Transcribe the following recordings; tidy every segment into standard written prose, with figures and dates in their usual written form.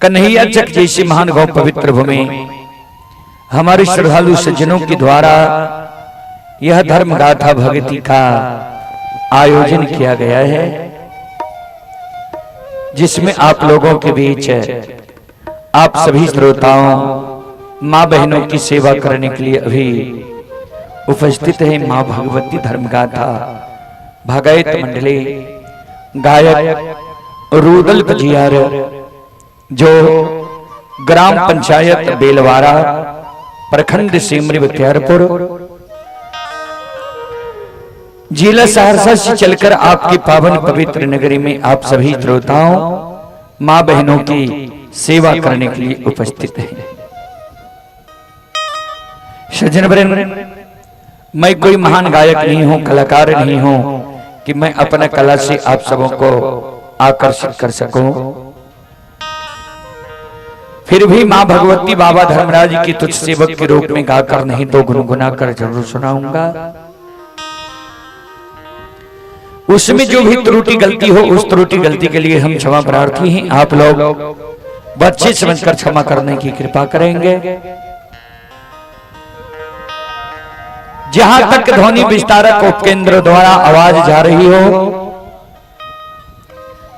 कन्हैया चक जैसी महान गौ पवित्र भूमि हमारे श्रद्धालु सज्जनों के द्वारा यह धर्म गाथा भक्ति का आयोजन किया गया है, जिसमें आप लोगों के बीच आप सभी श्रोताओं मां बहनों की सेवा करने के लिए अभी उपस्थित है। मां भगवती धर्म गाथा भगायत मंडली गायक रूदल पजियार जो ग्राम पंचायत बेलवारा प्रखंड सिमरी बख्तियारपुर जिला सहरसा से चलकर आपकी पावन पवित्र नगरी में आप सभी श्रोताओं मां बहनों की सेवा करने के लिए उपस्थित है। सज्जन वृंद, मैं कोई महान गायक नहीं हूं, कलाकार नहीं हूं कि मैं अपना कला से आप सबों को आकर्षित कर सकूं। फिर भी मां भगवती बाबा धर्मराज की तुझ सेवक के रूप में गाकर नहीं तो गुनगुना कर जरूर सुनाऊंगा। उसमें जो भी त्रुटि गलती हो उस त्रुटि गलती के लिए हम क्षमा प्रार्थी हैं। आप लोग बच्चे समझकर क्षमा करने की कृपा करेंगे। जहां तक ध्वनि विस्तारक उपकेंद्र द्वारा आवाज जा रही हो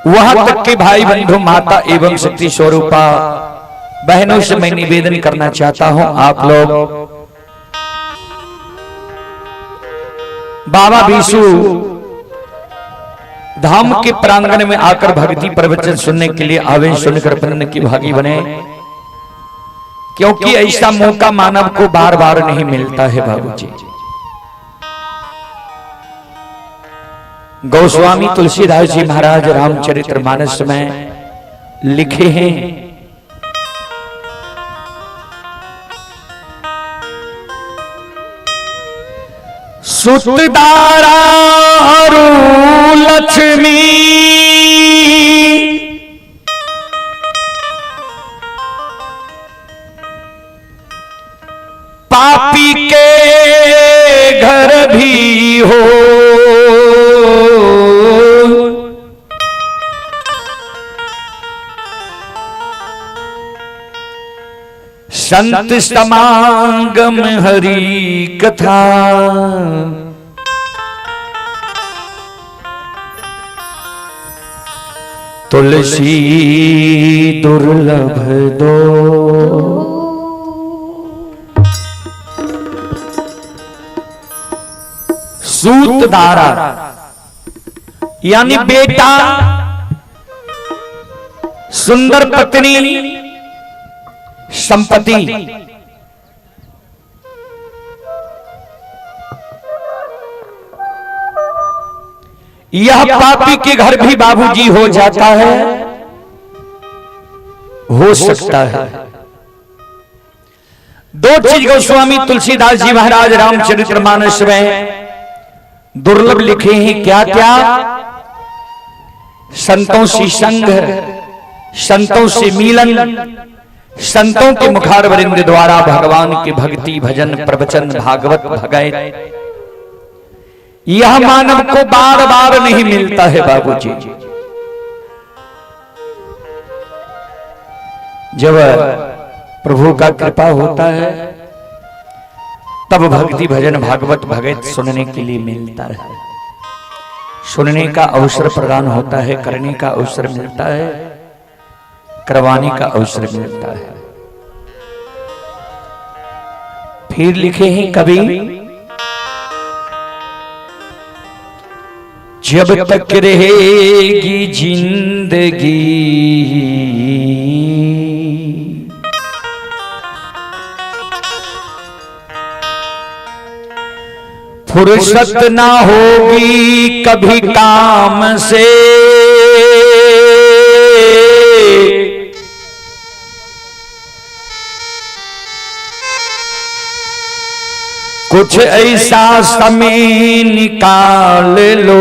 वहां तक के भाई बंधु माता एवं शक्ति स्वरूपा बहनों से मैं निवेदन करना चाहता हूं, आप लोग बाबा बीसू धाम के प्रांगण में आकर भक्ति प्रवचन सुनने के लिए आवे, सुनकर पुण्य की भागी बने, क्योंकि ऐसा मौका मानव को बार बार नहीं मिलता है। बाबूजी गोस्वामी तुलसीदास जी महाराज रामचरितमानस में लिखे हैं, सुतदारा लक्ष्मी पापी के घर भी हो, संत समागम हरि कथा तुलसी दुर्लभ दो। सूतदारा यानी बेटा, सुंदर पत्नी, संपत्ति। यह पापी के घर भी बाबूजी हो जाता है, हो सकता है। दो चीज गोस्वामी तुलसीदास जी महाराज रामचरितमानस में दुर्लभ लिखे हैं। क्या क्या? संतों से संग, संतों से मिलन, संतों के मुखारविंद द्वारा भगवान की भक्ति भजन प्रवचन भागवत भगायत, यह मानव को बार बार नहीं मिलता है। बाबूजी जब प्रभु का कृपा होता है तब भक्ति भजन भागवत भगत सुनने के लिए मिलता है, सुनने का अवसर प्रदान होता है, करने का अवसर मिलता है, करवाने का अवसर मिलता है। फिर लिखे हैं कवि, जब तक रहेगी जिंदगी फुर्सत ना होगी कभी काम से, कुछ ऐसा समय निकाल लो